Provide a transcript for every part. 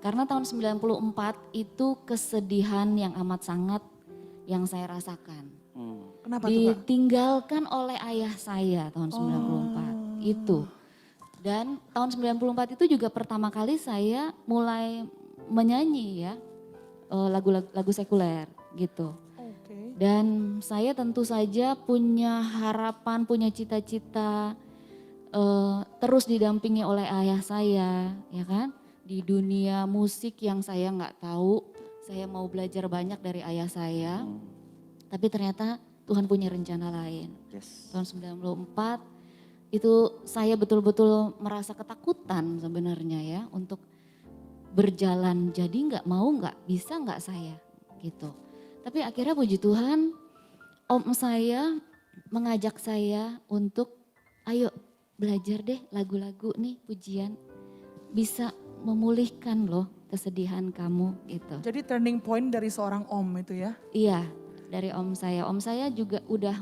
Karena tahun 94 itu kesedihan yang amat sangat yang saya rasakan. Kenapa tuh Kak? Ditinggalkan oleh ayah saya tahun 94 itu. Dan tahun 94 itu juga pertama kali saya mulai menyanyi ya lagu sekuler gitu. Oke. Dan saya tentu saja punya harapan, punya cita-cita terus didampingi oleh ayah saya, ya kan? Di dunia musik yang saya nggak tahu, saya mau belajar banyak dari ayah saya. Tapi ternyata Tuhan punya rencana lain. Tahun 94 itu saya betul-betul merasa ketakutan sebenarnya ya untuk berjalan. Jadi nggak mau nggak bisa nggak saya gitu. Tapi akhirnya puji Tuhan om saya mengajak saya untuk ayo belajar deh lagu-lagu nih pujian. Bisa memulihkan loh kesedihan kamu gitu. Jadi turning point dari seorang om itu ya? Iya dari om saya. Om saya juga udah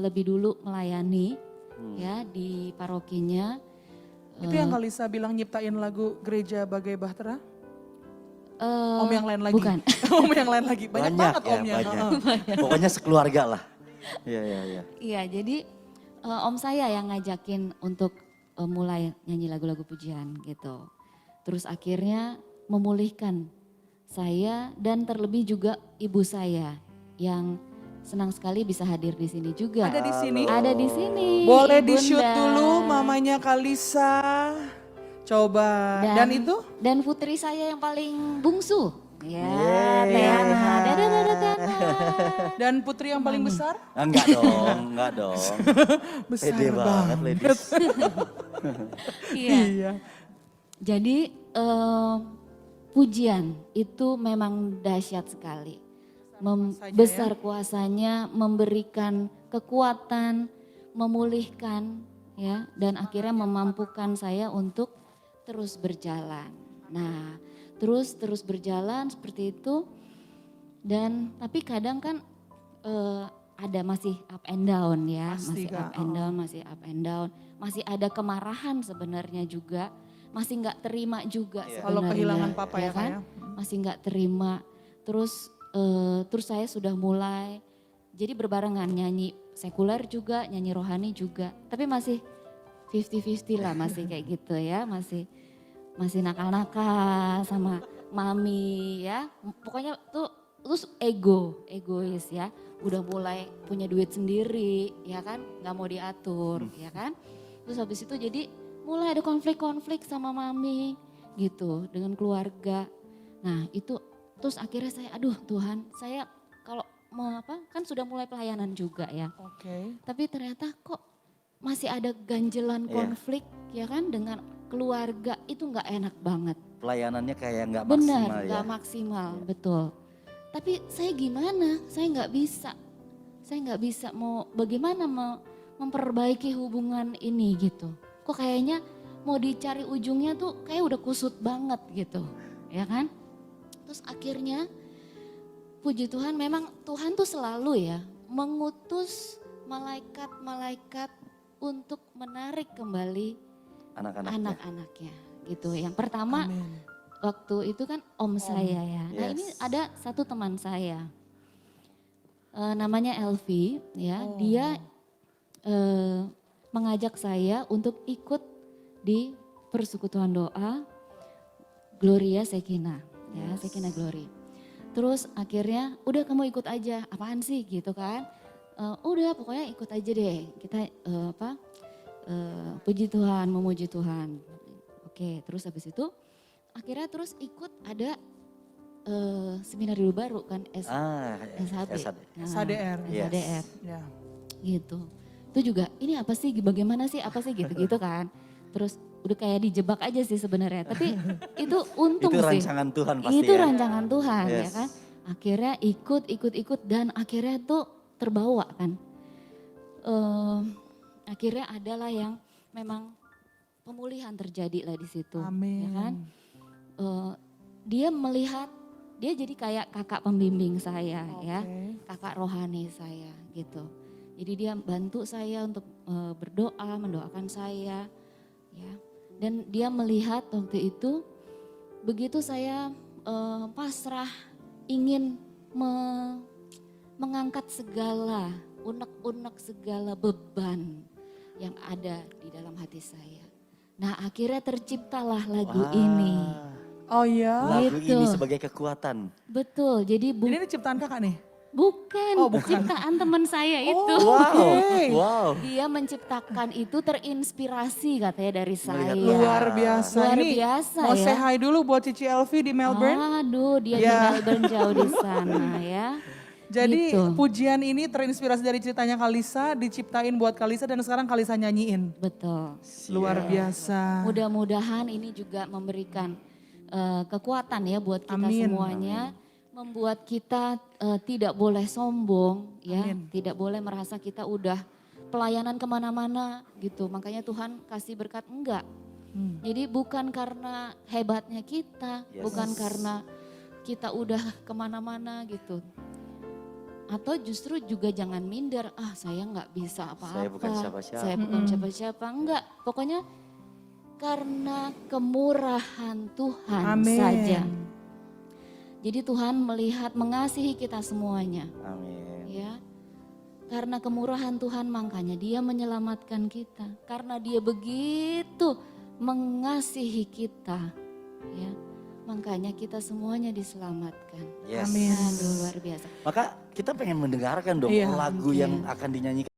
lebih dulu melayani ya di parokinya. Itu yang Kalisa bilang nyiptain lagu Gereja Bagai Bahtera? eh, Om yang lain lagi? Bukan. Om yang lain lagi, banyak banget ya, omnya. banyak. Pokoknya sekeluarga lah. Iya, iya, iya. Iya jadi om saya yang ngajakin untuk mulai nyanyi lagu-lagu pujian gitu. Terus akhirnya memulihkan saya dan terlebih juga ibu saya yang senang sekali bisa hadir di sini juga. Ada di sini? Ada di sini. Boleh di Ibunda. shoot dulu mamanya Kalisa. Coba. Dan itu? Dan putri saya yang paling bungsu. Ya, Yeay. Teana. Dadah Teana. Dan putri yang paling besar? Enggak dong, enggak dong. Besar Pede banget ladies. Iya. Jadi pujian itu memang dahsyat sekali. Besar kuasanya memberikan kekuatan, memulihkan ya dan akhirnya memampukan saya untuk terus berjalan. Nah, terus berjalan seperti itu dan tapi kadang kan ada masih up and down ya, Pasti, masih up and down, masih up and down, masih ada kemarahan sebenarnya juga, masih nggak terima juga sebenarnya. Kalau kehilangan papa ya kan, masih nggak terima. Terus saya sudah mulai, jadi berbarengan nyanyi sekuler juga, nyanyi rohani juga, tapi masih 50-50 lah masih kayak gitu ya, masih nakal-nakal sama mami ya, pokoknya tuh terus egois ya, udah mulai punya duit sendiri ya kan, nggak mau diatur ya kan, terus habis itu jadi mulai ada konflik-konflik sama mami gitu dengan keluarga. Nah itu terus akhirnya saya aduh Tuhan saya kalau mau apa kan sudah mulai pelayanan juga ya. Oke. Tapi ternyata kok masih ada ganjelan konflik ya kan dengan keluarga itu nggak enak banget. Pelayanannya kayak nggak Benar, maksimal ya. nggak maksimal, betul. Tapi saya gimana? Saya nggak bisa. Saya nggak bisa mau bagaimana memperbaiki hubungan ini gitu. Kok kayaknya mau dicari ujungnya tuh kayak udah kusut banget gitu, ya kan? Terus akhirnya puji Tuhan memang Tuhan tuh selalu ya mengutus malaikat-malaikat untuk menarik kembali anak-anaknya gitu. Yang pertama waktu itu kan om saya ya. Nah ini ada satu teman saya namanya Elvi ya. Dia mengajak saya untuk ikut di persekutuan doa Gloria Sekina ya, Sekina Glory. Terus akhirnya udah kamu ikut aja, apaan sih gitu kan. Udah pokoknya ikut aja deh, kita puji Tuhan, memuji Tuhan. Oke terus habis itu akhirnya terus ikut ada seminar dulu baru kan SHD. SHDR. SHDR. Ya. Gitu. Itu juga ini apa sih bagaimana sih apa sih gitu-gitu kan. Terus udah kayak dijebak aja sih sebenarnya. Tapi itu untung itu sih. rancangan Tuhan pasti Itu ya. rancangan Tuhan ya kan. Akhirnya ikut dan akhirnya tuh terbawa kan. Akhirnya adalah yang memang pemulihan terjadi lah di situ. Amin. Ya kan. Dia melihat, dia jadi kayak kakak pembimbing saya ya. Kakak rohani saya gitu. Jadi dia bantu saya untuk mendoakan saya ya. Dan dia melihat waktu itu begitu saya pasrah, ingin mengangkat segala unek-unek segala beban yang ada di dalam hati saya. Nah akhirnya terciptalah lagu Wah, ini. Oh ya. Lagu Gitu. ini sebagai kekuatan. Betul, jadi Ini ciptaan kakak nih? bukan, Oh, bukan. ciptaan teman saya itu. Wow, Oke. wow. Dia menciptakan itu terinspirasi katanya dari saya. Melihat Luar biasa. Luar Ini biasa mau ya. say hi dulu buat Cici Elvi di Melbourne. Aduh, dia di Ya. Melbourne jauh di sana ya. Jadi Gitu. pujian ini terinspirasi dari ceritanya Kalisa, diciptain buat Kalisa dan sekarang Kalisa nyanyiin. Betul. Luar biasa. Mudah-mudahan ini juga memberikan kekuatan ya buat kita Amin. semuanya. Membuat kita tidak boleh sombong ya. Amin. Tidak boleh merasa kita udah pelayanan kemana-mana gitu. Makanya Tuhan kasih berkat, enggak. Jadi bukan karena hebatnya kita, Yes. bukan karena kita udah kemana-mana gitu. Atau justru juga jangan minder, saya nggak bisa apa-apa. Saya bukan siapa-siapa. Saya bukan siapa-siapa, enggak. Pokoknya karena kemurahan Tuhan Amin. saja. Jadi Tuhan melihat mengasihi kita semuanya. Amin. Ya. Karena kemurahan Tuhan makanya dia menyelamatkan kita. Karena dia begitu mengasihi kita. Ya. Makanya kita semuanya diselamatkan. Yes. Amin. Aduh luar biasa. Maka kita pengen mendengarkan dong Iya, lagu oke. yang akan dinyanyikan.